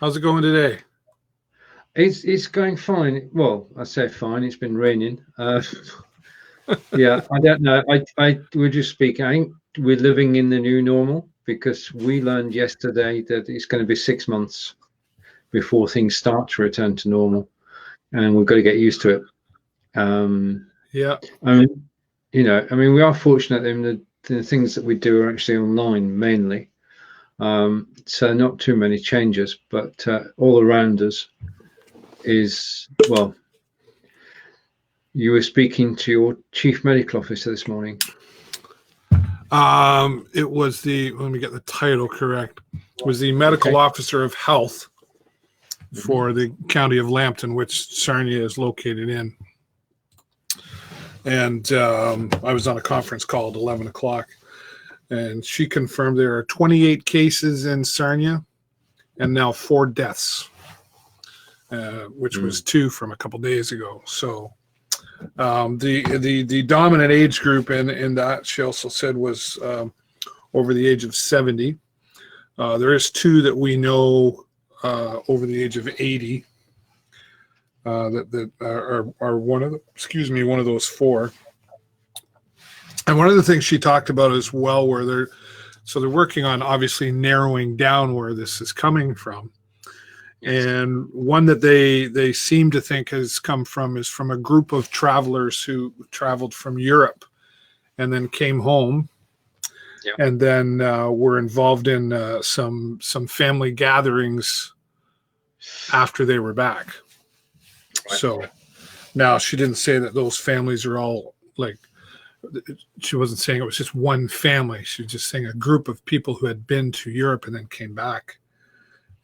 How's it going today? It's going fine. Well, I say fine. It's been raining. Yeah, I don't know. I we're just speaking. I think we're living in the new normal because we learned yesterday that it's going to be 6 months before things start to return to normal, and we've got to get used to it. Yeah. I mean, we are fortunate in the things that we do are actually online mainly. So not too many changes, but all around us is well. You were speaking to your chief medical officer this morning. It was let me get the title correct. It was the medical officer of health for the county of Lambton, which Sarnia is located in. And I was on a conference call at 11 o'clock, and she confirmed there are 28 cases in Sarnia and now 4 deaths, which was 2 from a couple days ago. So the dominant age group in that, she also said, was over the age of 70. There is 2 that we know over the age of 80 that are one of those 4. And one of the things she talked about as well, where they're working on obviously narrowing down where this is coming from. And one that they seem to think has come from is from a group of travelers who traveled from Europe and then came home, and then were involved in some family gatherings after they were back. Right. So now she didn't say that those families are all like. She wasn't saying it was just one family. She was just saying a group of people who had been to Europe and then came back,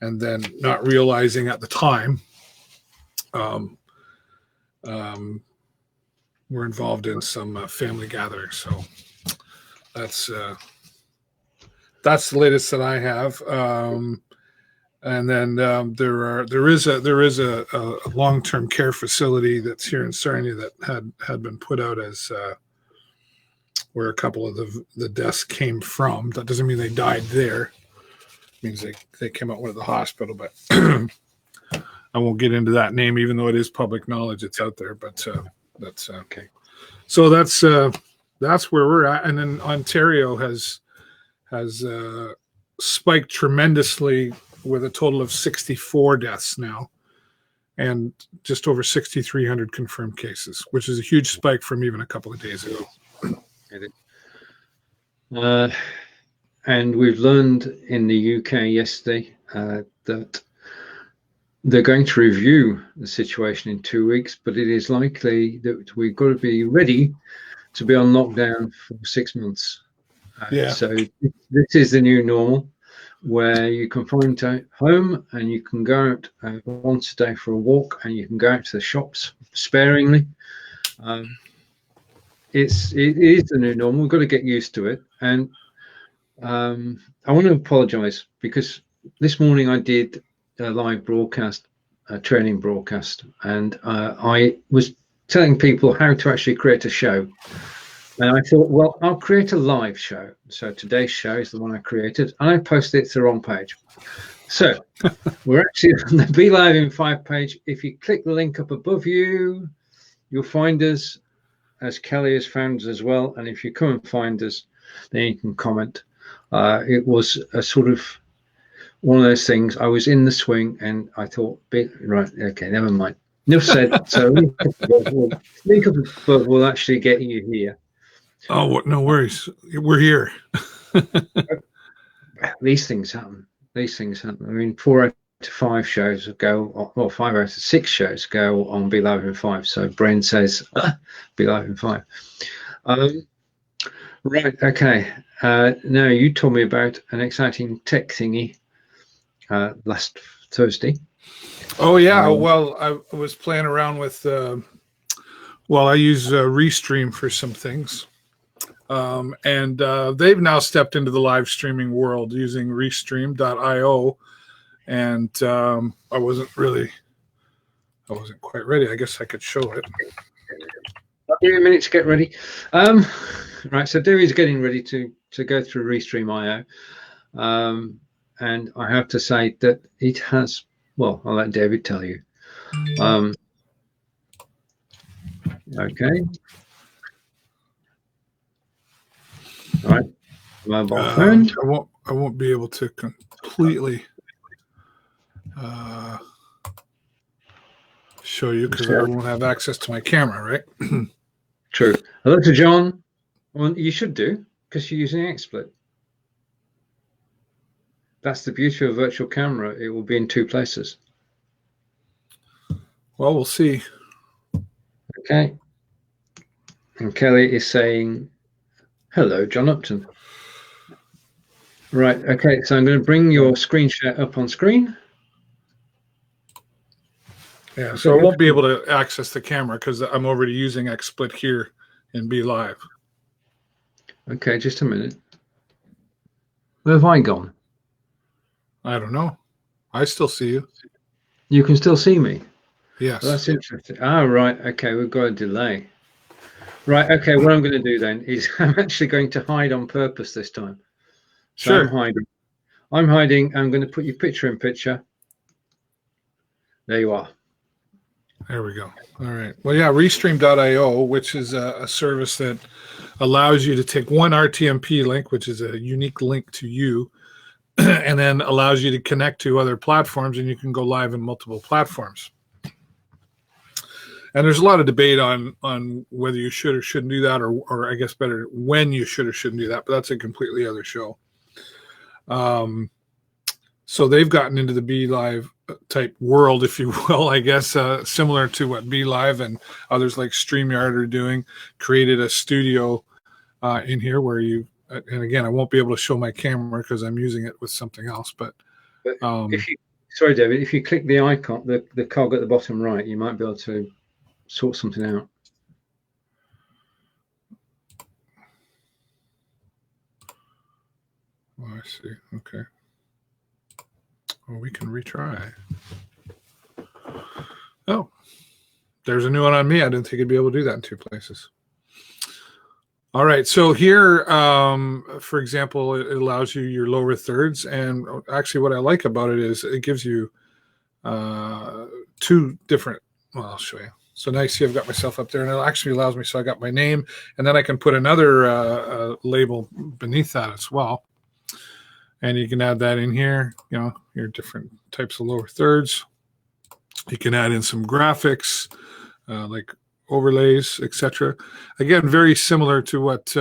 and then not realizing at the time we're involved in some family gatherings. So that's the latest that I have. And then there is a long-term care facility that's here in Sarnia that had been put out as where a couple of the deaths came from. That doesn't mean they died there. It means they came out with the hospital, but I won't get into that name, even though it is public knowledge. It's out there, but that's okay. So that's where we're at. And then Ontario has spiked tremendously with a total of 64 deaths now, and just over 6,300 confirmed cases, which is a huge spike from even a couple of days ago. And we've learned in the UK yesterday that they're going to review the situation in 2 weeks, but it is likely that we've got to be ready to be on lockdown for 6 months. So this is the new normal, where you can find home and you can go out once a day for a walk, and you can go out to the shops sparingly. It is the new normal. We've got to get used to it. And I want to apologize because this morning I did a live broadcast, a training broadcast, and I was telling people how to actually create a show. And I thought, well, I'll create a live show. So today's show is the one I created, and I posted it to the wrong page. So we're actually on the Be Live in 5 page. If you click the link up above you, you'll find us, as Kelly has found us as well. And if you come and find us, then you can comment. It was a sort of one of those things. I was in the swing and I thought, right, okay, never mind. Enough said. So link up above will actually get you here. Oh, no worries. We're here. These things happen. I mean, 4 out of 5 shows go, or 5 out of 6 shows go on Be Live in 5. So brain says, Be Live in 5. Right. Okay. Now you told me about an exciting tech thingy last Thursday. Oh yeah. Well, I was playing around with. I use Restream for some things. And they've now stepped into the live streaming world using Restream.io, and I wasn't quite ready. I guess I could show it. I'll give you a minute to get ready. Right, so Dewey's getting ready to go through Restream.io, and I have to say that it has Well, I'll let David tell you. Okay. All right. Mobile phone. I won't be able to completely show you because I won't have access to my camera, right? True. Hello to John. Well, you should do, because you're using XSplit. That's the beauty of a virtual camera. It will be in two places. Well, we'll see. Okay. And Kelly is saying, hello, John Upton. Right. Okay. So I'm going to bring your screen share up on screen. Yeah. So I won't be able to access the camera because I'm already using XSplit here in Be Live. Okay. Just a minute. Where have I gone? I don't know. I still see you. You can still see me? Yes. Well, that's interesting. Ah, right. Okay. We've got a delay. Right. Okay. What I'm going to do then is I'm actually going to hide on purpose this time. So Sure. I'm hiding. I'm going to put your picture in picture. There you are. There we go. All right. Well, yeah, Restream.io, which is a service that allows you to take one RTMP link, which is a unique link to you, and then allows you to connect to other platforms, and you can go live in multiple platforms. And there's a lot of debate on whether you should or shouldn't do that, or I guess better, when you should or shouldn't do that, but that's a completely other show. So they've gotten into the Be Live type world, if you will, I guess, similar to what Be Live and others like StreamYard are doing, created a studio in here where you, and again, I won't be able to show my camera because I'm using it with something else, but sorry, David, if you click the icon, the cog at the bottom right, you might be able to sort something out. Oh, I see. Okay. Well, we can retry. Oh, there's a new one on me. I didn't think I'd be able to do that in two places. All right. So here, for example, it allows you your lower thirds. And actually what I like about it is it gives you two different, well, I'll show you. So now you see I've got myself up there, and it actually allows me, so I got my name, and then I can put another label beneath that as well. And you can add that in here, you know, your different types of lower thirds. You can add in some graphics, like overlays, etc. Again, very similar to what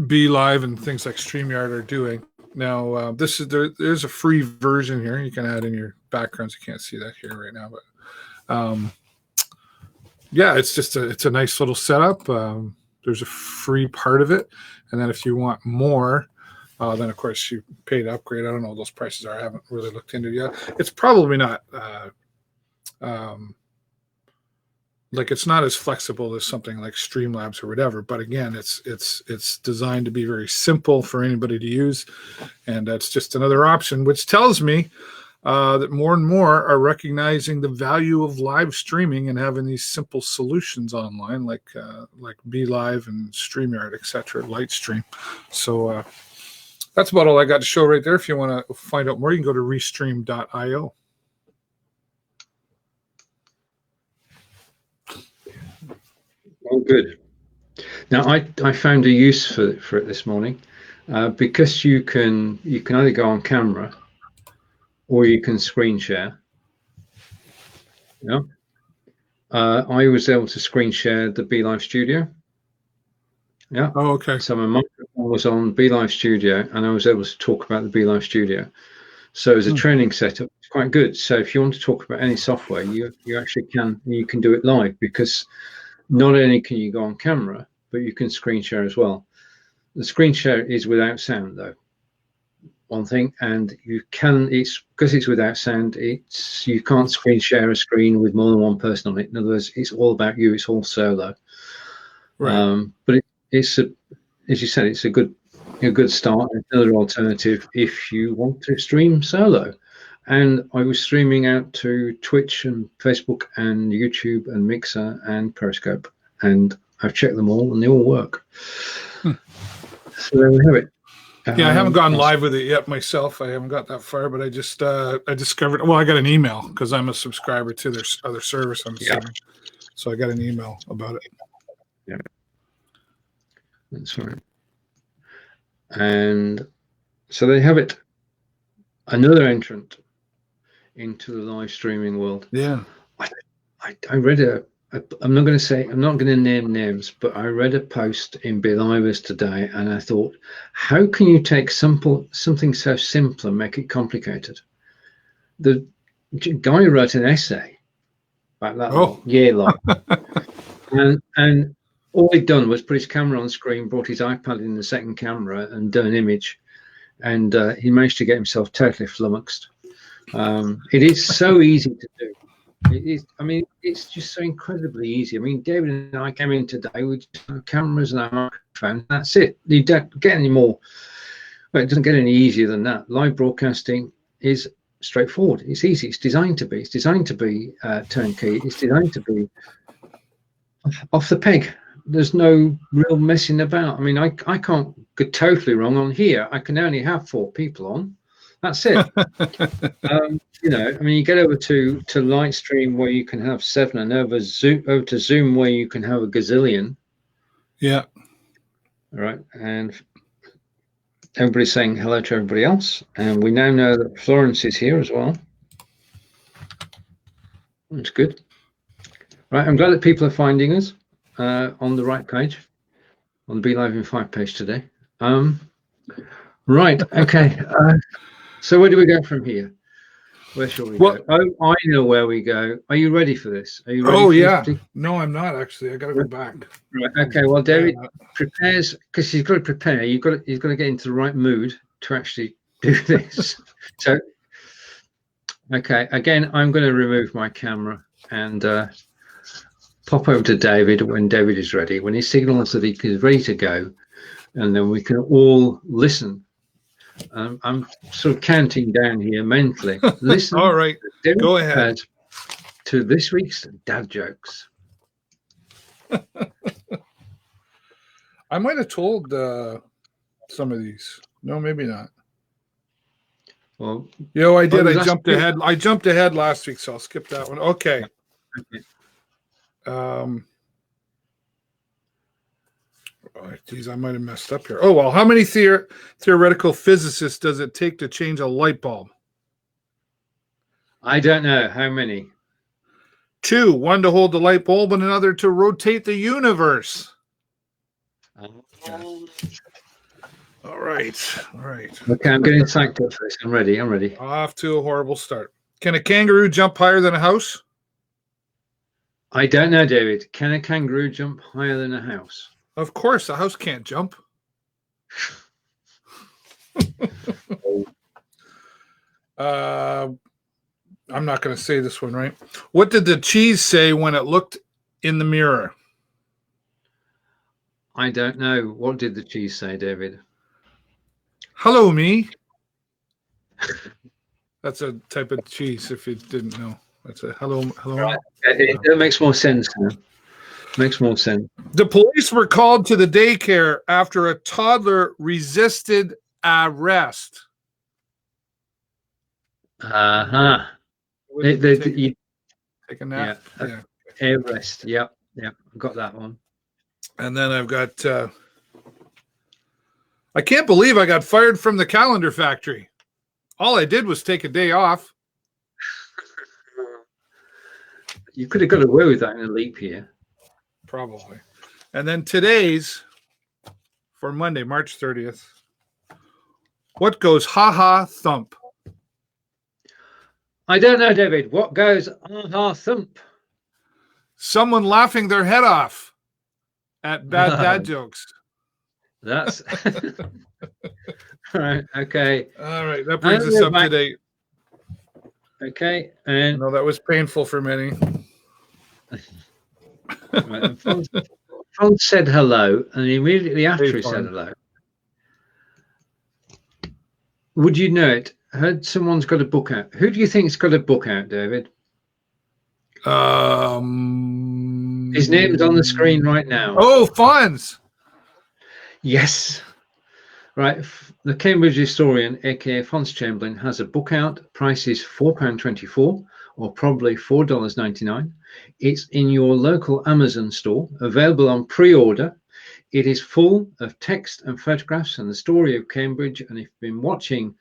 Be Live and things like StreamYard are doing. Now, this is there's a free version here. You can add in your backgrounds. You can't see that here right now, but yeah, it's just it's a nice little setup. There's a free part of it, and then if you want more, then of course you pay to upgrade. I don't know what those prices are. I haven't really looked into it yet. It's probably not like it's not as flexible as something like Streamlabs or whatever. But again, it's designed to be very simple for anybody to use, and that's just another option, which tells me that more and more are recognizing the value of live streaming and having these simple solutions online, like Be Live and StreamYard, etc., Lightstream. So that's about all I got to show right there. If you want to find out more, you can go to Restream.io. Oh, good. Now I found a use for it this morning, because you can either go on camera or you can screen share. Yeah. I was able to screen share the Be Live Studio. Yeah. Oh, okay. So my microphone was on Be Live Studio, and I was able to talk about the Be Live Studio. So as a training setup, it's quite good. So if you want to talk about any software, you actually can do it live, because not only can you go on camera, but you can screen share as well. The screen share is without sound, though. One thing, and you can, it's because it's without sound, you can't screen share a screen with more than one person on it. In other words, it's all about you, it's all solo. Right. But it's as you said, it's a good start. It's another alternative if you want to stream solo. And I was streaming out to Twitch and Facebook and YouTube and Mixer and Periscope, and I've checked them all and they all work. So there we have it. Yeah, I haven't gone Yes. live with it yet myself. I haven't got that far, but I just I discovered. Well, I got an email because I'm a subscriber to their other service. I'm Yeah. assuming, so I got an email about it. Yeah, that's right. And so they have it. Another entrant into the live streaming world. Yeah. I read I'm not going to name names, but I read a post in Believers today, and I thought, how can you take something so simple and make it complicated? The guy wrote an essay about that year long, and all he'd done was put his camera on screen, brought his iPad in the second camera, and done an image, and he managed to get himself totally flummoxed. It is so easy to do. It is. I mean, it's just so incredibly easy. I mean, David and I came in today with our cameras and our microphone. That's it. You don't get any more. Well, it doesn't get any easier than that. Live broadcasting is straightforward. It's easy. It's designed to be. It's designed to be turnkey. It's designed to be off the peg. There's no real messing about. I mean, I can't go totally wrong on here. I can only have 4 people on. That's it. You know, I mean, you get over to Lightstream where you can have 7, and over to Zoom where you can have a gazillion. Yeah. All right. And everybody's saying hello to everybody else. And we now know that Florence is here as well. That's good. Right. I'm glad that people are finding us on the right page, on the Be Live in 5 page today. Right. Okay. So where do we go from here? Where shall we go? Oh, I know where we go. Are you ready for this? Are you ready? Oh, yeah. No, I'm not actually. I got to go back. Right. Okay. Well, David prepares because he's got to prepare. He's got to get into the right mood to actually do this. So, okay. Again, I'm going to remove my camera and pop over to David when David is ready. When he signals that he is ready to go, and then we can all listen. I'm sort of counting down here mentally. Listen. All right. Go ahead. To this week's dad jokes. I might have told some of these. No, maybe not. Well, I did. I jumped ahead. I jumped ahead last week, so I'll skip that one. Okay. Oh, geez, I might have messed up here. Oh, well, how many theoretical physicists does it take to change a light bulb? I don't know. How many? 2. 1 to hold the light bulb and another to rotate the universe. All right. All right. Okay, I'm getting psyched up for this. I'm ready. Off to a horrible start. Can a kangaroo jump higher than a house? I don't know, David. Can a kangaroo jump higher than a house? Of course, a house can't jump. I'm not going to say this one right. What did the cheese say when it looked in the mirror? I don't know. What did the cheese say, David? Hello, me. That's a type of cheese, if you didn't know. That's a hello. Right. It makes more sense now. Makes more sense. The police were called to the daycare after a toddler resisted arrest. Uh-huh. Take a nap. Yeah. Arrest. Yep. I've got that one. And then I've got I can't believe I got fired from the calendar factory. All I did was take a day off. You could have got away with that in a leap year. Probably. And then today's for Monday, March 30th. What goes ha-ha thump? I don't know, David. What goes ha-ha thump? Someone laughing their head off at bad dad jokes. That's all right. Okay. All right. That brings us up to date. Okay. And I know that was painful for many. Right, Franz said hello, and immediately after he said hello, would you know it? Heard someone's got a book out. Who do you think's got a book out, David? His name's on the screen right now. Oh, Fonz. Yes. Right. The Cambridge historian, aka Fons Chamberlain, has a book out. Price is £4.24 or probably $4.99. It's in your local Amazon store, available on pre-order. It is full of text and photographs and the story of Cambridge. And if you've been watching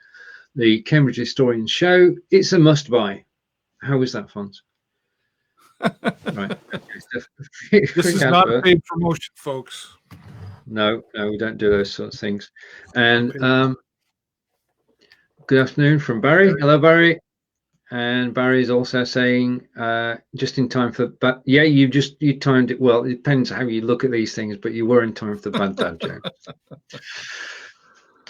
the Cambridge Historian show, it's a must buy. How is that, Fons? Right. This is not a paid promotion, folks. No, we don't do those sorts of things. And good afternoon from Barry. Hello, Barry. And Barry is also saying, just in time for, but yeah, you timed it well. It depends how you look at these things, but you were in time for the bad dad joke.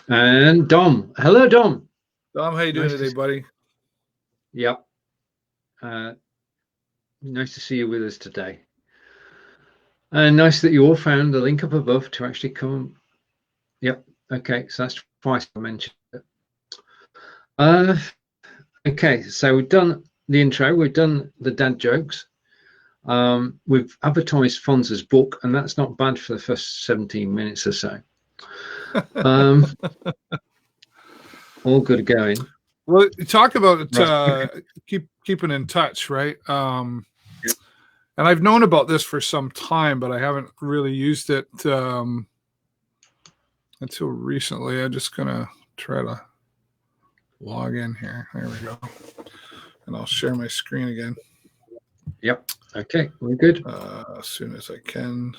And Dom. Hello, Dom. Dom, how you doing today, buddy? Yep. Nice to see you with us today. And nice that you all found the link up above to actually come. Yep. Okay. So that's twice I mentioned it. Okay. So we've done the intro. We've done the dad jokes. We've advertised Fonz's book, and that's not bad for the first 17 minutes or so. All good going. Well, talk about keeping in touch, right? And I've known about this for some time, but I haven't really used it until recently. I'm just going to try to log in here. There we go. And I'll share my screen again. Yep. Okay. We're good. As soon as I can.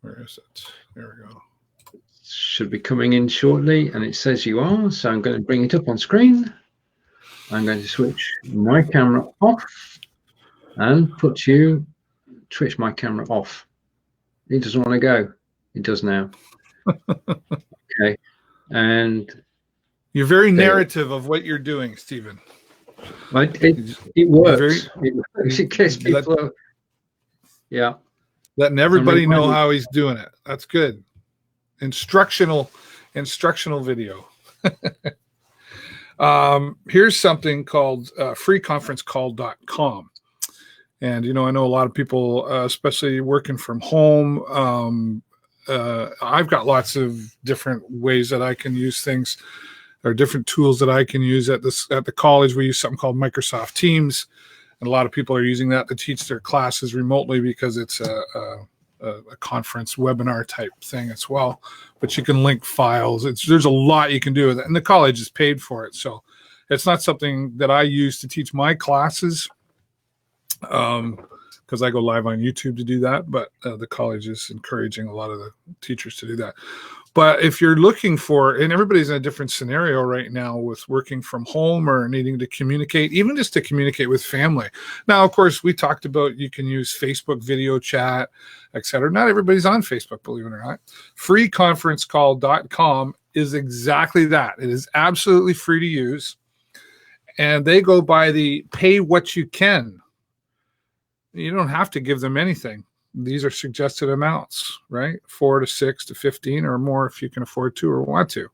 Where is it? There we go. Should be coming in shortly, and it says you are. So I'm going to bring it up on screen. I'm going to switch my camera off and switch my camera off. It doesn't want to go. It does now. Okay. And you're very narrative of what you're doing, Stephen. It works. It gets people. Yeah. Letting everybody know how he's doing it. That's good. Instructional video. Here's something called freeconferencecall.com. And, I know a lot of people, especially working from home, I've got lots of different ways that I can use things, or different tools that I can use at the college. We use something called Microsoft Teams, and a lot of people are using that to teach their classes remotely because it's a conference webinar type thing as well. But you can link files. There's a lot you can do with it, and the college is paid for it, so it's not something that I use to teach my classes. Because I go live on YouTube to do that, but the college is encouraging a lot of the teachers to do that. But if you're looking for, and everybody's in a different scenario right now with working from home or needing to communicate, even just to communicate with family. Now, of course, we talked about you can use Facebook video chat, etc. Not everybody's on Facebook, believe it or not. Freeconferencecall.com is exactly that. It is absolutely free to use. And they go by the pay what you can. You don't have to give them anything. These are suggested amounts, right? 4 to 6 to 15 or more if you can afford to or want to.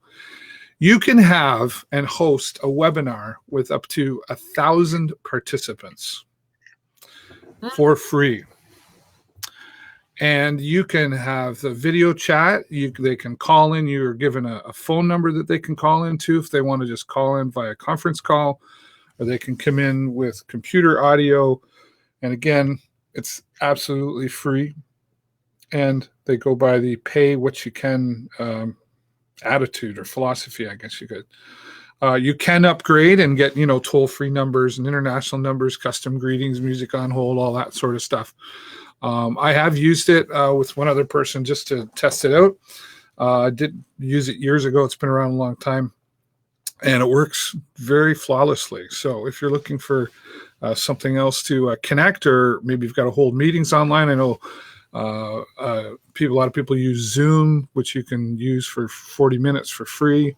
You can have and host a webinar with up to 1,000 participants for free. And you can have the video chat. They can call in. You're given a phone number that they can call into if they want to just call in via conference call, or they can come in with computer audio. And again, it's absolutely free, and they go by the pay what you can attitude or philosophy, I guess you could. You can upgrade and get, toll-free numbers and international numbers, custom greetings, music on hold, all that sort of stuff. I have used it with one other person just to test it out. I did use it years ago. It's been around a long time, and it works very flawlessly. So if you're looking for something else to connect, or maybe you've got to hold meetings online. I know a lot of people use Zoom, which you can use for 40 minutes for free.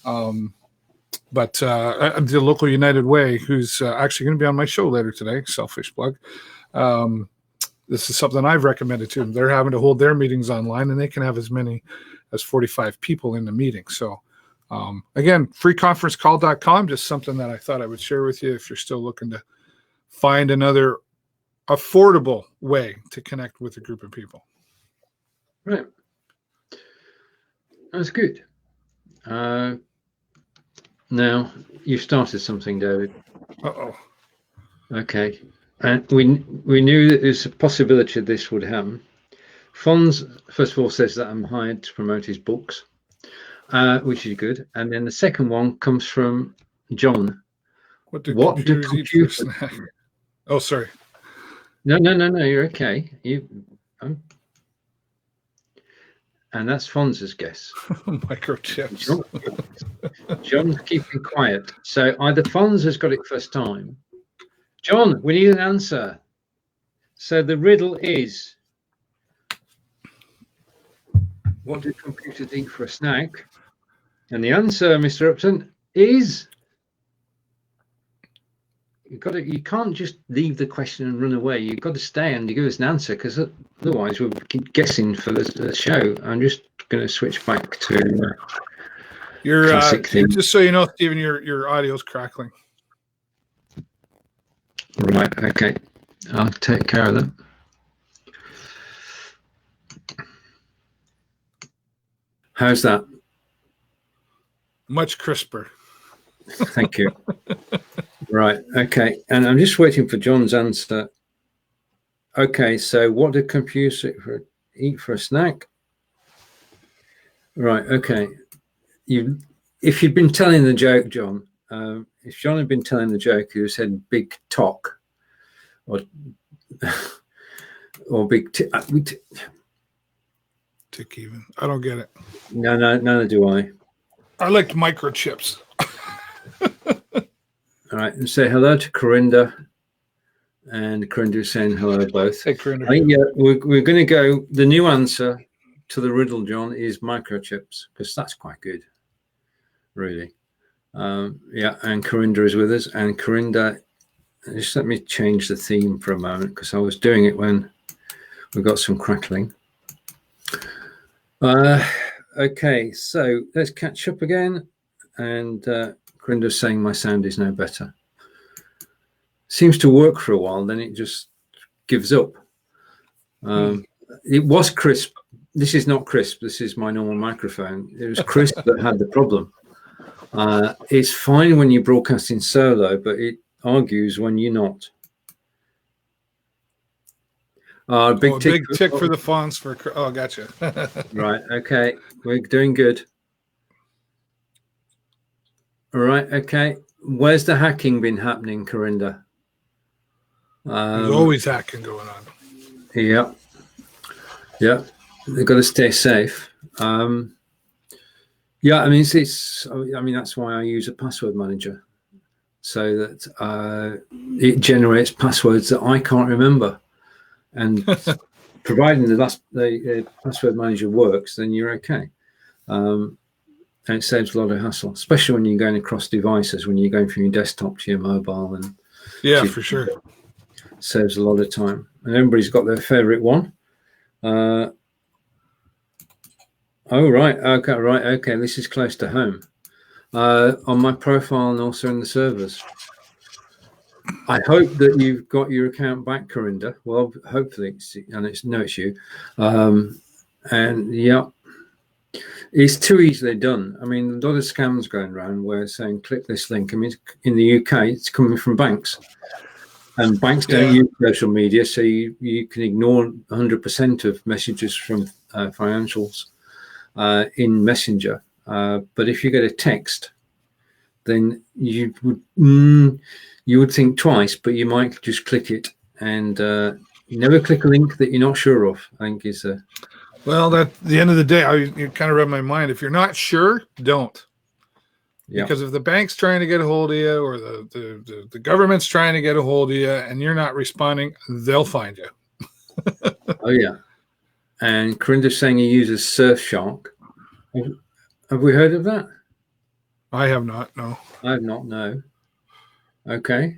But the local United Way, who's actually going to be on my show later today, selfish plug. This is something I've recommended to them. They're having to hold their meetings online, and they can have as many as 45 people in the meeting. So again, freeconferencecall.com, just something that I thought I would share with you if you're still looking to find another affordable way to connect with a group of people. Right. That's good. Now you've started something, David. Uh-oh. Okay, and we knew that there's a possibility this would happen. Fonz, first of all, says that I'm hired to promote his books, which is good. And then the second one comes from John. What do computers eat for a snack? Oh, sorry. No, you're okay. And that's Fonz's guess. Microchips. John's keeping quiet. So either Fonz has got it first time. John, we need an answer. So the riddle is, what do computers eat for a snack? And the answer, Mr. Upton, is you can't just leave the question and run away. You've got to stay and give us an answer, because otherwise we'll keep guessing for the show. I'm just going to switch back to your just so you know, Stephen, your audio's crackling. Right, okay. I'll take care of that. How's that? Much crisper. Thank you. Right, okay. And I'm just waiting for John's answer. Okay, so what do computers eat for a snack? Right, okay. If you'd been telling the joke, John, if John had been telling the joke, he would have said big talk or big tick even. I don't get it. No, neither do I. I liked microchips. All right, and say hello to Corinda. And Corinda is saying hello both. Hey, Corinda. We're going to go. The new answer to the riddle, John, is microchips, because that's quite good, really. And Corinda is with us. And Corinda, just let me change the theme for a moment, because I was doing it when we got some crackling. Okay, so let's catch up again. And Corinda's saying my sound is no better. Seems to work for a while, then it just gives up. It was crisp. This is not crisp. This is my normal microphone. It was crisp that had the problem. It's fine when you're broadcasting solo, but it argues when you're not. Big tick for the fonts for. Oh, gotcha. Right. Okay. We're doing good. All right. Okay. Where's the hacking been happening, Corinda? There's always hacking going on. Yeah. They've got to stay safe. I mean, that's why I use a password manager, so that it generates passwords that I can't remember. And providing the password manager works, then you're okay. And it saves a lot of hassle, especially when you're going across devices, when you're going from your desktop to your mobile. And yeah, for sure. Saves a lot of time. And everybody's got their favorite one. Right. Okay. This is close to home. On my profile and also in the servers. I hope that you've got your account back, Corinda. Well, hopefully, it's you. And yeah, it's too easily done. I mean, a lot of scams going around where saying click this link. I mean, in the UK, it's coming from banks. And banks don't use social media, so you can ignore 100% of messages from financials in Messenger. But if you get a text, then you would think twice, but you might just click it, and never click a link that you're not sure of. I think is a. Well, at the end of the day, you kind of read my mind. If you're not sure, don't. Yeah. Because if the bank's trying to get a hold of you, or the government's trying to get a hold of you, and you're not responding, they'll find you. Oh yeah. And Corinda's saying he uses Surfshark. Have we heard of that? I have not. No. I have not. No. Okay.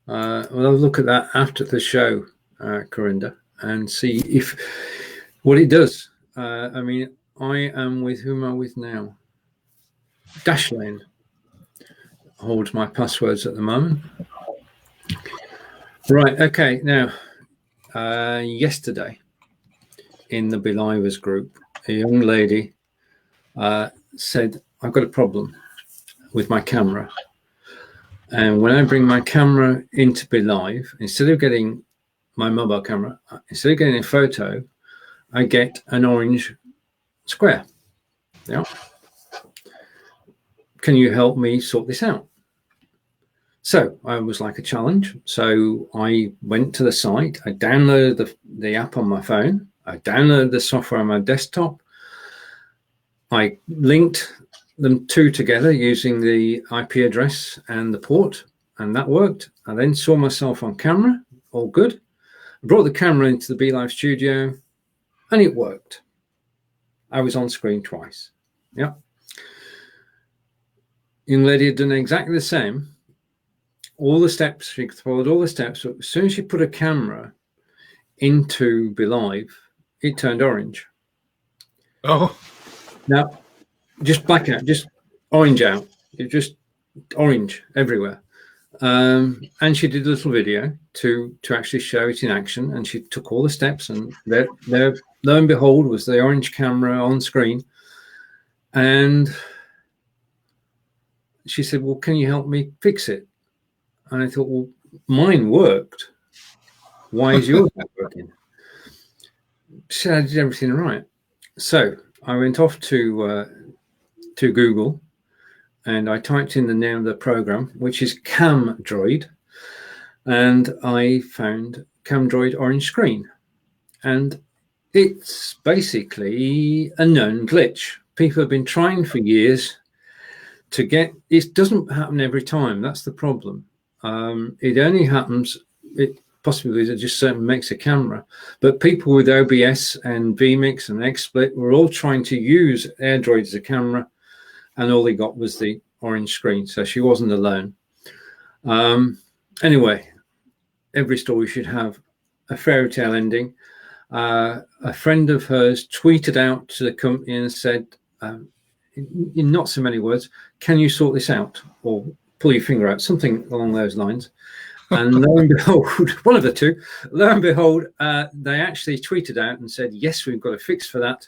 Well, I'll look at that after the show, Corinda, and see if what it does. I mean, I am with whom am I with now? Dashlane holds my passwords at the moment. Right. Okay. Now, yesterday in the Believers group, a young lady said I've got a problem with my camera. And when I bring my camera into Be Live, instead of getting my mobile camera, instead of getting a photo, I get an orange square. Yeah. Can you help me sort this out? So I was like a challenge. So I went to the site. I downloaded the app on my phone. I downloaded the software on my desktop. I linked them two together using the IP address and the port, and that worked. I then saw myself on camera, all good. I brought the camera into the Be Live studio, and it worked. I was on screen twice. Yeah. Young lady had done exactly the same. All the steps, she followed all the steps. But as soon as she put a camera into Be Live, it turned orange. Oh. Now, just black out, just orange out. It just orange everywhere. And she did a little video to actually show it in action. And she took all the steps, and there, lo and behold, was the orange camera on screen. And she said, well, can you help me fix it? And I thought, well, mine worked. Why is yours not working? She said, I did everything right. So I went off to Google, and I typed in the name of the program, which is CamDroid, and I found CamDroid orange screen. And it's basically a known glitch. People have been trying for years to get, it doesn't happen every time. That's the problem. It only happens, it possibly it just certainly makes a camera, but people with OBS and vMix and XSplit were all trying to use AirDroid as a camera, and all they got was the orange screen. So she wasn't alone. Anyway, every story should have a fairy tale ending. A friend of hers tweeted out to the company and said, in not so many words, can you sort this out, or pull your finger out, something along those lines. And lo and behold, one of the two, lo and behold, they actually tweeted out and said, yes, we've got a fix for that,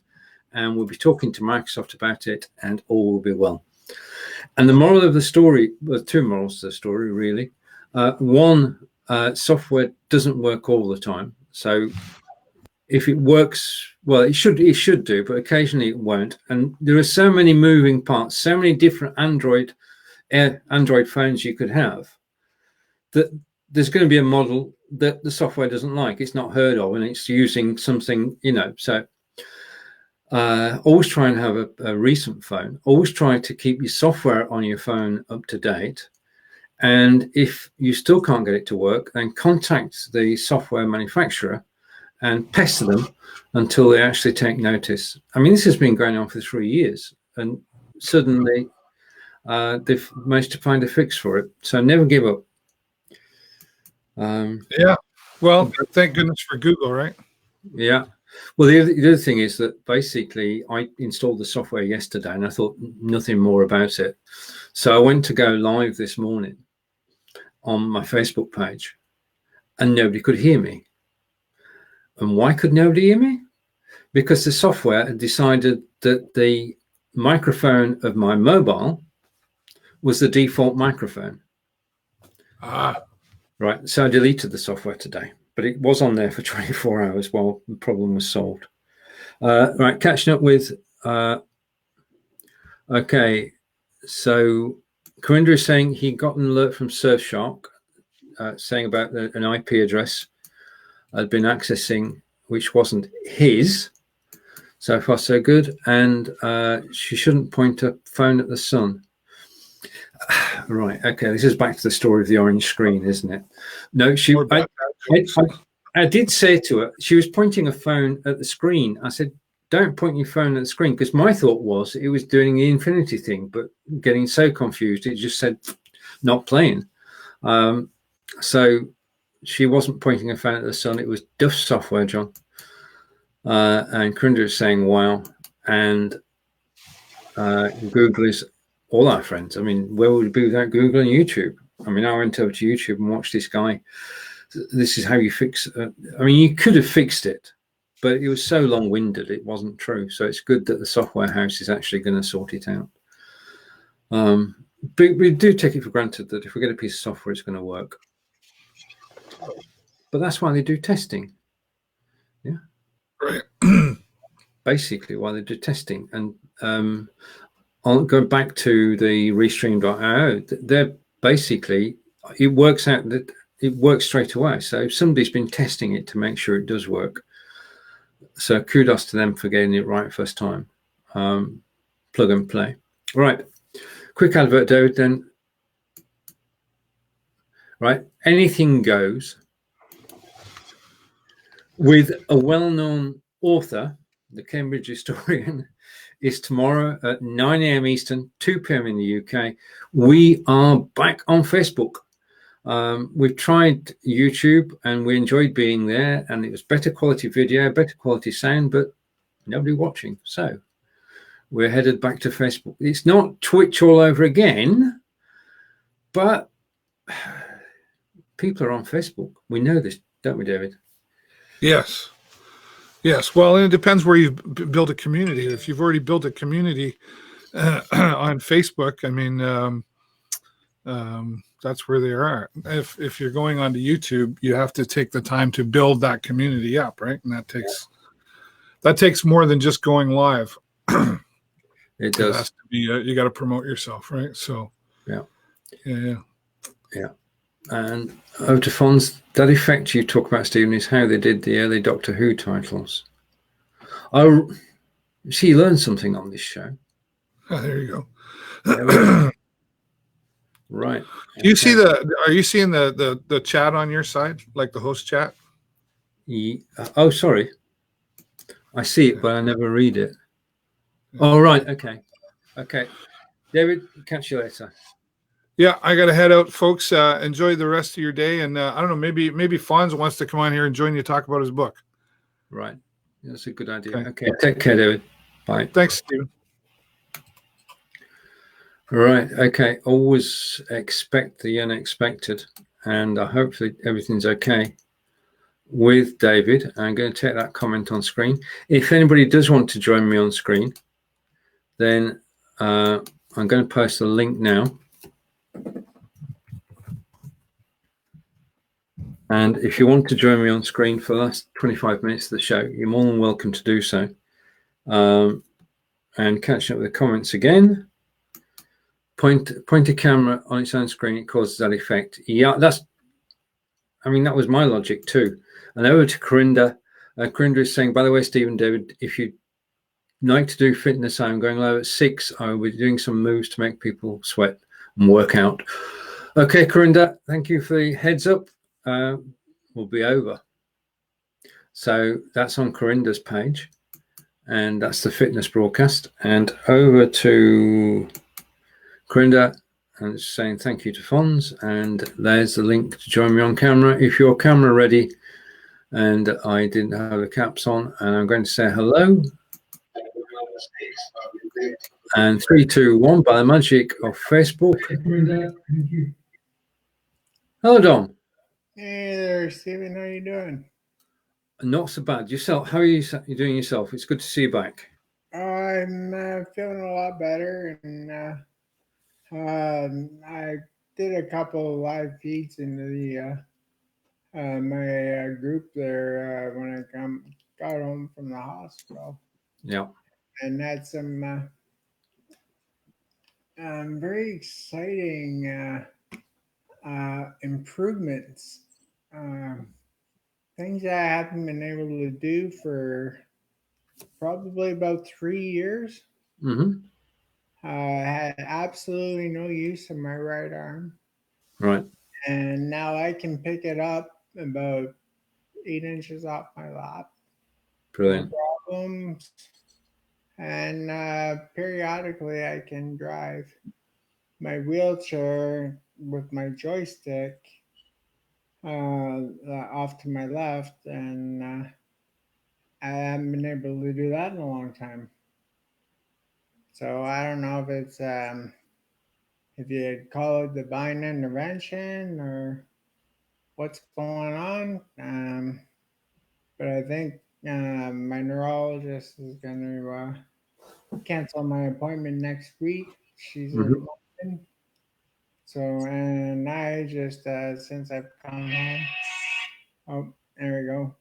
and we'll be talking to Microsoft about it, and all will be well. And the moral of the story, well, two morals to the story, really. One, software doesn't work all the time. So if it works, well, it should do, but occasionally it won't. And there are so many moving parts, so many different Android phones you could have, that there's going to be a model that the software doesn't like. It's not heard of, and it's using something, so always try and have a recent phone. Always try to keep your software on your phone up to date. And if you still can't get it to work, then contact the software manufacturer and pester them until they actually take notice. I mean, this has been going on for 3 years, and suddenly they've managed to find a fix for it. So never give up. Yeah. Well, thank goodness for Google, right? Yeah. Well, the other thing is that basically I installed the software yesterday, and I thought nothing more about it. So I went to go live this morning on my Facebook page, and nobody could hear me. And why could nobody hear me? Because the software had decided that the microphone of my mobile was the default microphone. Right. So I deleted the software today, but it was on there for 24 hours while the problem was solved. Right. Catching up with, okay. So Corinda is saying he got an alert from Surfshark saying about an IP address had been accessing, which wasn't his. So far, so good. And she shouldn't point a phone at the sun. Right. Okay. This is back to the story of the orange screen, isn't it? No, I did say to her, she was pointing a phone at the screen. I said, don't point your phone at the screen, because my thought was it was doing the infinity thing, but getting so confused, it just said not playing. So she wasn't pointing a phone at the sun. It was Duff software, John. And Corinda is saying, wow. And Google is all our friends. I mean, where would we be without Google and YouTube? I mean, I went over to YouTube and watched this guy. This is how you fix. I mean, you could have fixed it, but it was so long-winded, it wasn't true. So it's good that the software house is actually going to sort it out. But we do take it for granted that if we get a piece of software, it's going to work. But that's why they do testing. Yeah. Right. Basically, why they do testing. And I'll go back to the restream.io. They're basically, it works out that it works straight away. So somebody's been testing it to make sure it does work. So kudos to them for getting it right first time. Plug and play. Right. Quick advert, David, then. Right. Anything goes with a well-known author, the Cambridge historian, is tomorrow at 9 a.m. Eastern, 2 p.m. in the UK. We are back on Facebook. We've tried YouTube and we enjoyed being there, and it was better quality video, better quality sound, but nobody watching. So we're headed back to Facebook. It's not Twitch all over again, but people are on Facebook. We know this, don't we, David? Yes. Yes. Well, and it depends where you build a community. If you've already built a community on Facebook, I mean, that's where they are. If you're going onto YouTube, you have to take the time to build that community up, right? And that takes more than just going live. It does. It has to be, you got to promote yourself, right? So yeah. And over to Fons, that effect you talk about, Stephen, is how they did the early Doctor Who titles. Oh, see, you learned something on this show. Oh, there you go. Right. Do you see are you seeing the chat on your side, like the host chat? Oh, sorry. I see it, but I never read it. Oh, right. Okay. David, catch you later. Yeah, I got to head out, folks. Enjoy the rest of your day. And I don't know, maybe Fonz wants to come on here and join you to talk about his book. Right. That's a good idea. Okay. Take care, David. Bye. Thanks, Stephen. Right. Okay. Always expect the unexpected. And hopefully everything's okay with David. I'm going to take that comment on screen. If anybody does want to join me on screen, then I'm going to post a link now. And if you want to join me on screen for the last 25 minutes of the show, you're more than welcome to do so. And catching up with the comments again. Point a camera on its own screen, it causes that effect. Yeah, that was my logic too. And over to Corinda. Corinda is saying, by the way, Stephen, David, if you like to do fitness, I'm going live at 6. I will be doing some moves to make people sweat and work out. Okay, Corinda, thank you for the heads up. Will be over. So that's on Corinda's page. And that's the fitness broadcast. And over to Corinda, and it's saying thank you to Fons, and there's the link to join me on camera. If your camera ready, and I didn't have the caps on, and I'm going to say hello. And 3, 2, 1, by the magic of Facebook. Corinda, thank you. Hello, Dom. Hey there, Stephen. How you doing? Not so bad. Yourself? How are you doing yourself? It's good to see you back. I'm feeling a lot better, and I did a couple of live feeds into the my group there when I got home from the hospital. Yeah, and had some very exciting improvements. Things I haven't been able to do for probably about 3 years. Mm-hmm. Had absolutely no use of my right arm. Right. And now I can pick it up about 8 inches off my lap. Brilliant. No problems. And periodically I can drive my wheelchair with my joystick off to my left, and I haven't been able to do that in a long time. So I don't know if it's if you'd call it divine intervention or what's going on. But I think my neurologist is going to cancel my appointment next week. She's So, and I just, since I've come home, oh, there we go.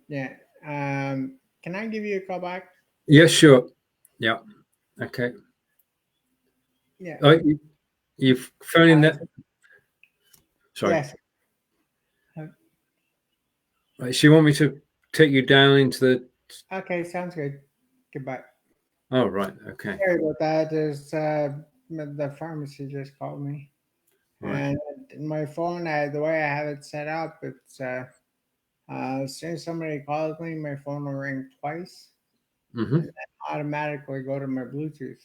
Yeah. Can I give you a call back? Yeah, sure. Yeah. Okay. Yeah. Oh, you've phoned in that. Sorry. Yes. Right, so you want me to take you down into the? Okay, sounds good. Goodbye. Oh, right. Okay. Sorry about that. There's the pharmacy just called me, Right. and my phone, the way I have it set up, it's as soon as somebody calls me, my phone will ring twice, Mm-hmm. and then automatically go to my Bluetooth.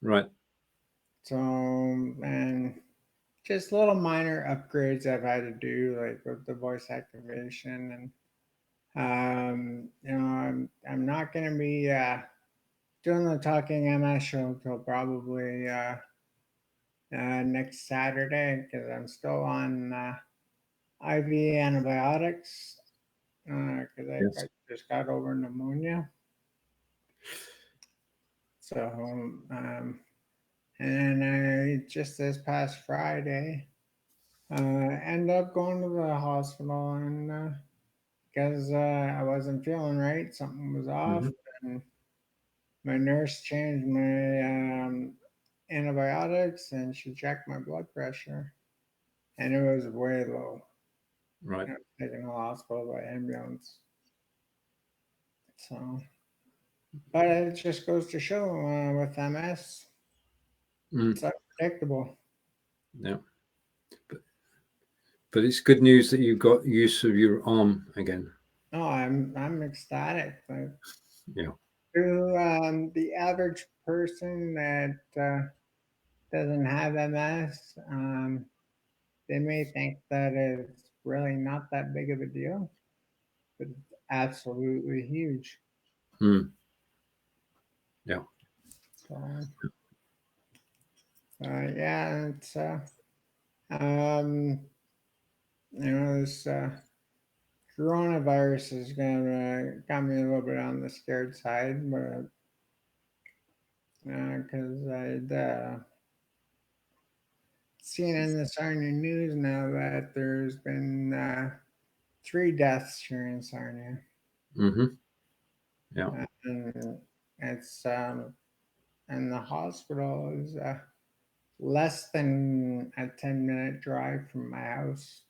Right. So, and just little minor upgrades I've had to do, like with the voice activation, and I'm not gonna be doing the Talking MS show until probably next Saturday because I'm still on IV antibiotics because Yes. I just got over pneumonia. So, and I just this past Friday end up going to the hospital and because I wasn't feeling right, something was off, Mm-hmm. and my nurse changed my antibiotics and she checked my blood pressure and it was way low. Right. I was taken to the hospital by ambulance. So, but it just goes to show with MS, Mm. it's unpredictable. Yeah. But it's good news that you've got use of your arm again. No, I'm ecstatic. Like, Yeah. to the average person that doesn't have MS, they may think that it's really not that big of a deal, but it's absolutely huge. Mm. Yeah. So, yeah, it's um, this coronavirus is gonna got me a little bit on the scared side, but because I'd seen in the Sarnia news now that there's been 3 deaths here in Sarnia. Mm-hmm. Yeah. And it's and the hospital is less than a 10-minute drive from my house.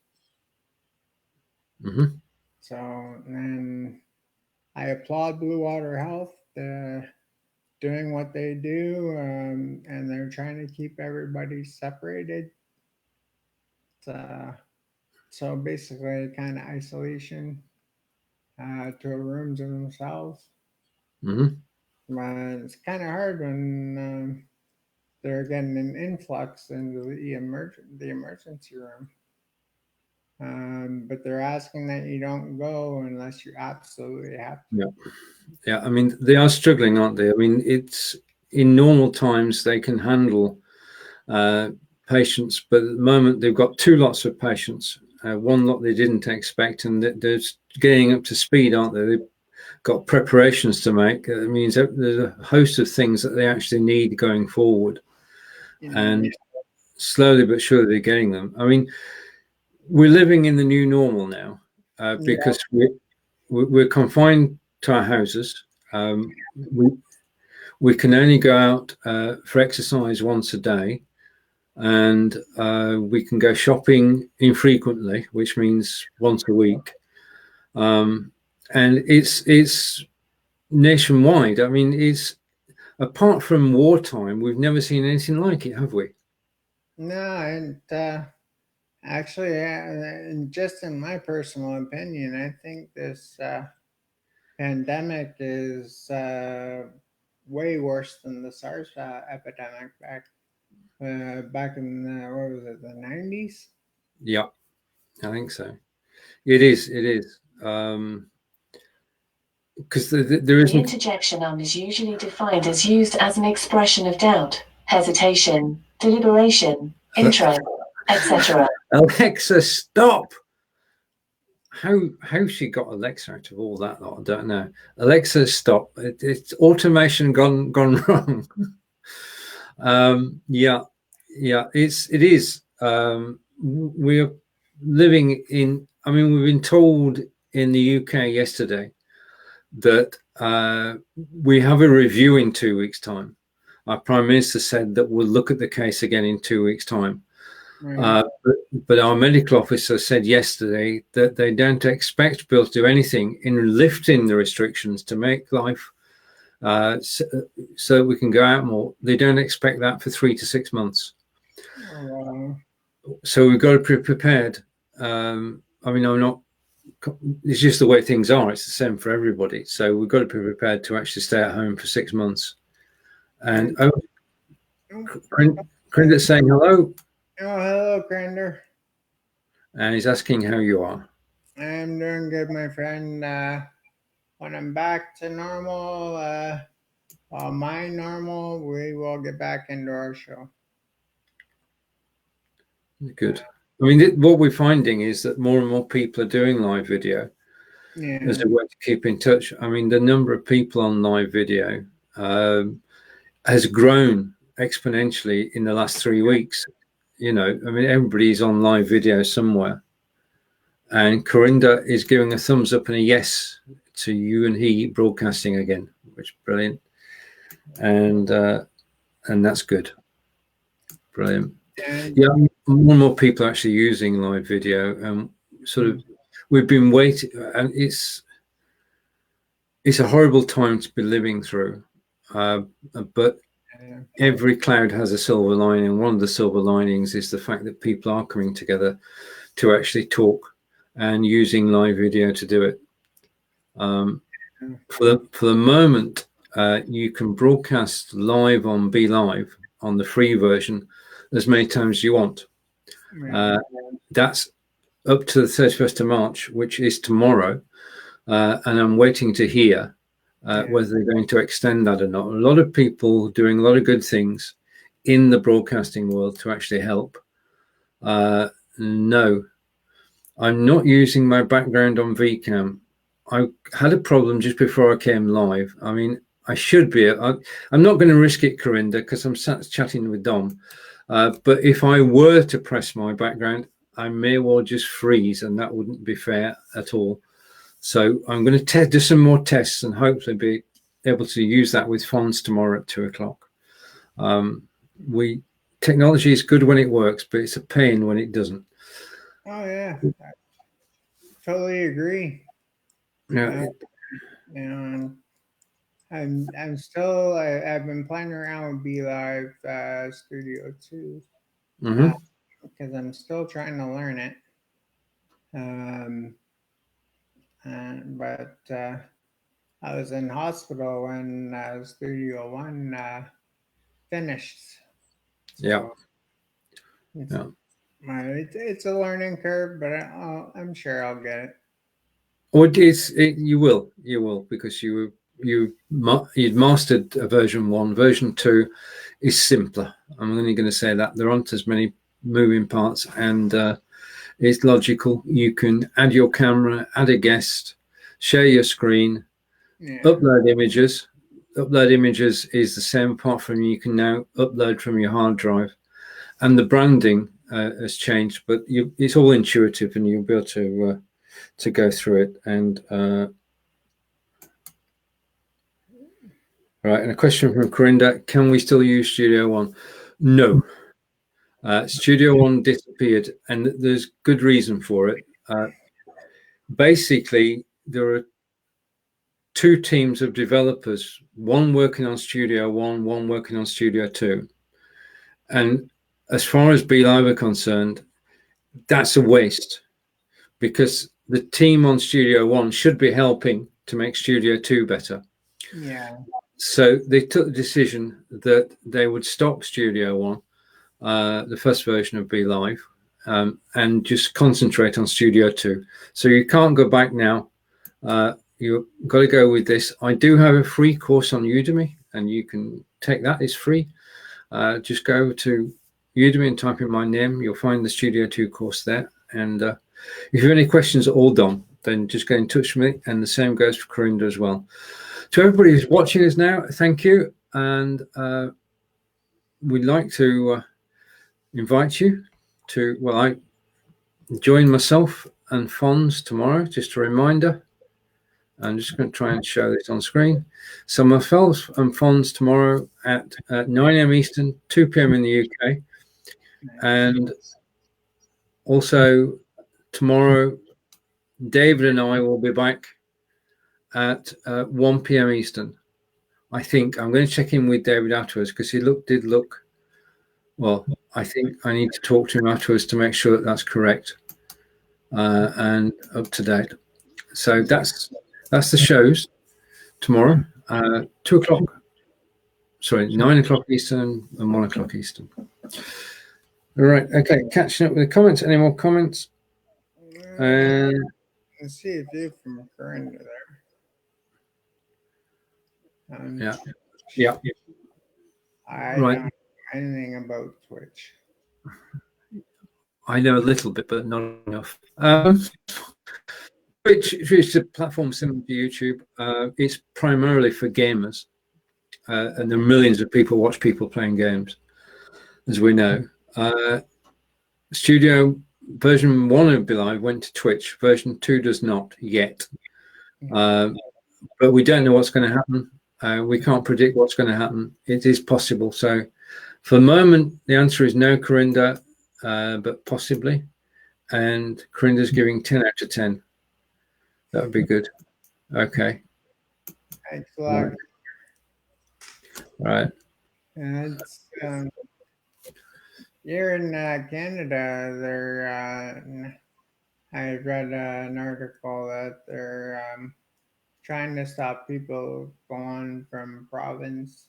Mm-hmm. So then I applaud Blue Water Health doing what they do, and they're trying to keep everybody separated. So basically, kind of isolation to a room to themselves. Mm-hmm. But it's kind of hard when they're getting an influx into the emergency room. But they're asking that you don't go unless you absolutely have to. Yeah. Yeah. I mean, they are struggling, aren't they? I mean, it's in normal times they can handle patients, but at the moment they've got 2 lots of patients. One lot they didn't expect, and they're getting up to speed, aren't they? They've got preparations to make. It means there's a host of things that they actually need going forward, and slowly but surely they're getting them. I mean, we're living in the new normal now because we're confined to our houses. We can only go out for exercise once a day, and we can go shopping infrequently, which means once a week. And it's nationwide. I mean, it's apart from wartime, we've never seen anything like it, have we? No, and actually, just in my personal opinion, I think this pandemic is way worse than the SARS epidemic back in what was it, the 90s? Yeah, I think so. It is. It is. Because there isn't. The interjection is usually defined as used as an expression of doubt, hesitation, deliberation, interest, etc. Alexa, stop! how she got Alexa out of all that lot, I don't know. Alexa, stop! It's automation gone wrong. Yeah, it is. We're living in. I mean, we've been told in the UK yesterday that we have a review in 2 weeks' time. Our Prime Minister said that we'll look at the case again in 2 weeks' time. Right. But our medical officer said yesterday that they don't expect Bill to do anything in lifting the restrictions to make life so we can go out more. They don't expect that for 3 to 6 months. Oh, wow. So we've got to be prepared. I mean, I'm not. It's just the way things are. It's the same for everybody. So we've got to be prepared to actually stay at home for 6 months. And Crinder's saying hello. Oh, hello, Crinder. And he's asking how you are. I'm doing good, my friend. When I'm back to normal, my normal, we will get back into our show. Good. I mean, what we're finding is that more and more people are doing live video as a way to keep in touch. I mean, the number of people on live video has grown exponentially in the last 3 weeks. You know, I mean, everybody's on live video somewhere. And Corinda is giving a thumbs up and a yes to you and he broadcasting again, which is brilliant. And that's good. Brilliant. Yeah, more and more people are actually using live video. Sort of, we've been waiting, and it's a horrible time to be living through. But every cloud has a silver lining. One of the silver linings is the fact that people are coming together to actually talk and using live video to do it. For the moment, you can broadcast live on Be Live on the free version as many times as you want. That's up to the 31st of March, which is tomorrow. And I'm waiting to hear whether they're going to extend that or not. A lot of people doing a lot of good things in the broadcasting world to actually help. No, I'm not using my background on VCam. I had a problem just before I came live. I mean, I should be. I'm not going to risk it, Corinda, because I'm sat chatting with Dom. But if I were to press my background, I may well just freeze, and that wouldn't be fair at all. So I'm going to do some more tests and hopefully be able to use that with fonts tomorrow at 2 o'clock. Technology is good when it works, but it's a pain when it doesn't. Oh yeah, I totally agree. Yeah. I'm still. I've been playing around with Be Live Studio 2 because I'm still trying to learn it. But I was in hospital when Studio 1 finished. So it's a learning curve, but I'm sure I'll get it. Or you will, because you'd mastered version 1. Version 2 is simpler. I'm only going to say that there aren't as many moving parts, and it's logical. You can add your camera, add a guest, share your screen, upload images. Upload images is the same, apart from you can now upload from your hard drive, and the branding has changed, but it's all intuitive, and you'll be able to go through it. And right, and a question from Corinda: can we still use Studio One? No. Studio One disappeared, and there's good reason for it. Basically, there are 2 teams of developers, one working on Studio One, one working on Studio 2. And as far as Be Live are concerned, that's a waste, because the team on Studio One should be helping to make Studio 2 better. Yeah. So they took the decision that they would stop Studio One, the first version of Be Live, and just concentrate on Studio 2. So you can't go back now. You've got to go with this. I do have a free course on Udemy, and you can take that. It's free. Just go to Udemy and type in my name. You'll find the Studio 2 course there. And If you have any questions at all, Dom, then just get in touch with me, and the same goes for Corinda as well. To everybody who's watching us now, thank you, and we'd like to invite you to, well, I join myself and Fons tomorrow. Just a reminder. I'm just going to try and show this on screen. So myself and Fons tomorrow at 9 a.m. Eastern, 2 p.m. in the UK. And also tomorrow, David and I will be back at 1 p.m. Eastern. I think I'm going to check in with David afterwards because he did look, well, I think I need to talk to him afterwards to make sure that that's correct and up to date. So that's the shows tomorrow, 2 o'clock. Sorry, 9 o'clock Eastern and 1 o'clock Eastern. All right. Okay. Catching up with the comments. Any more comments? Let's see if you from Corinda there. Yeah. I Right. don't know anything about Twitch. I know a little bit, but not enough. Twitch is a platform similar to YouTube. It's primarily for gamers, and there are millions of people watch people playing games, as we know. Studio version 1 of Be Live went to Twitch. Version 2 does not yet. But we don't know what's going to happen. We can't predict what's going to happen. It is possible. So for the moment, the answer is no, Corinda, but possibly. And Corinda's giving 10 out of 10. That would be good. Okay. Thanks a lot. Right. It's, here in Canada, I read an article that they're trying to stop people going from province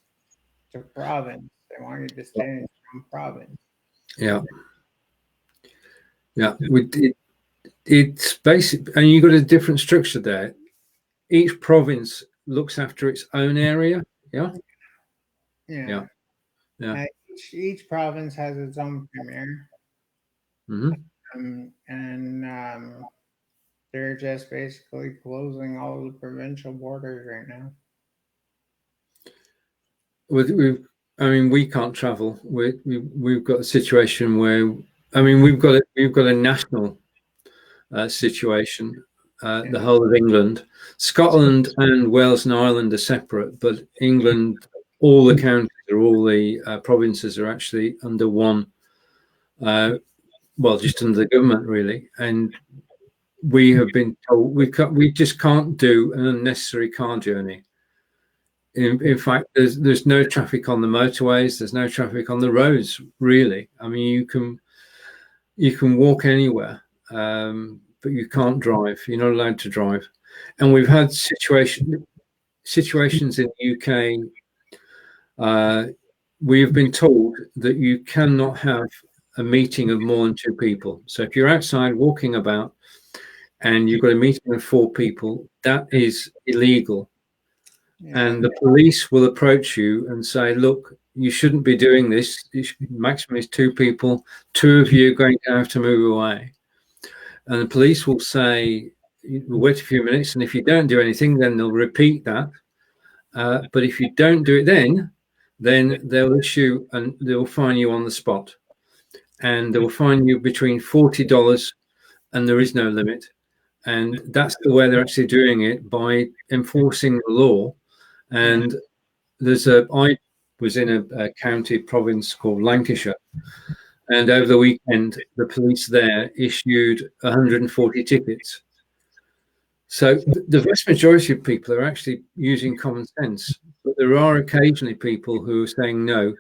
to province. They want you to stay in some province. Yeah. It's basic, and you've got a different structure there. Each province looks after its own area. Yeah. Each province has its own premier. And they're just basically closing all the provincial borders right now. We can't travel. We've got a situation where, we've got a national situation. The whole of England, Scotland, and Wales and Ireland are separate, but England, all the counties or all the provinces are actually under one. Just under the government, really. And we have been told we just can't do an unnecessary car journey. In fact, there's no traffic on the motorways. There's no traffic on the roads, really. You can walk anywhere, but you can't drive. You're not allowed to drive. And we've had situations in the UK. We have been told that you cannot have a meeting of more than 2 people. So if you're outside walking about and you've got a meeting of 4 people, that is illegal. And the police will approach you and say, look, you shouldn't be doing this. Maximum is 2 people. 2 of you are going to have to move away. And the police will say, wait a few minutes, and if you don't do anything, then they'll repeat that. But if you don't do it then they'll issue and they'll fine you on the spot. And they will fine you between $40 and there is no limit. And that's the way they're actually doing it, by enforcing the law. And I was in a county province called Lancashire, and over the weekend the police there issued 140 tickets. So the vast majority of people are actually using common sense, but there are occasionally people who are saying no.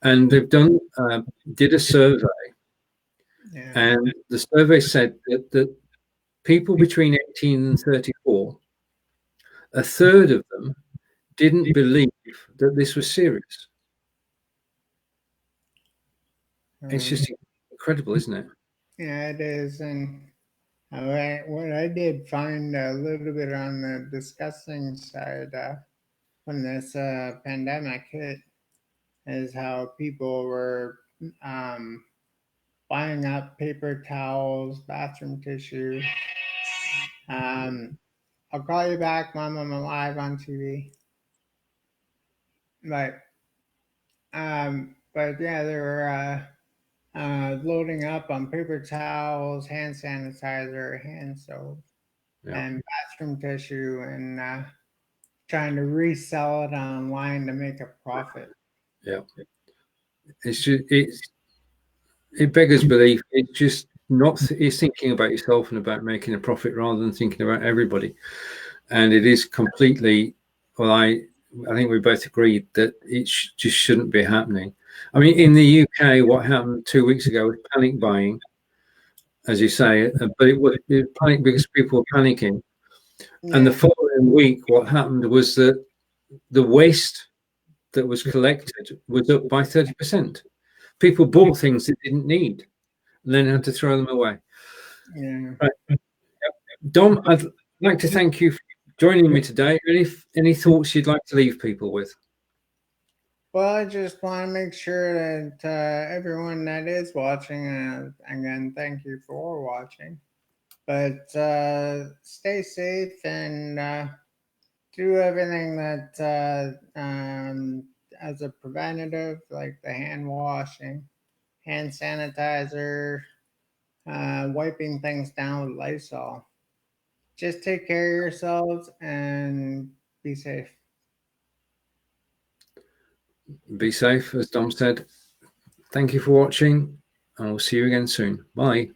And they've did a survey, and the survey said that people between 18 and 34, a third of them didn't believe that this was serious. It's just incredible, isn't it? Yeah, it is. And what I did find a little bit on the disgusting side when this pandemic hit is how people were buying up paper towels, bathroom tissue. I'll call you back, Mom. I'm live on TV. But yeah, they were loading up on paper towels, hand sanitizer, hand soap, and bathroom tissue, and trying to resell it online to make a profit. Yeah, it beggars belief. It's just not. It's thinking about yourself and about making a profit rather than thinking about everybody. And it is completely. Well, I think we both agreed that it just shouldn't be happening. I mean, in the UK, what happened 2 weeks ago was panic buying, as you say, but it was panic because people were panicking. Yeah. And the following week, what happened was that the waste that was collected was up by 30%. People bought things they didn't need and then had to throw them away. Yeah. Right. Dom, I'd like to thank you for joining me today. Any thoughts you'd like to leave people with? Well, I just want to make sure that everyone that is watching, again, thank you for watching, but stay safe and do everything that as a preventative, like the hand washing, hand sanitizer, wiping things down with Lysol. Just take care of yourselves and be safe. Be safe, as Dom said. Thank you for watching, and we'll see you again soon. Bye.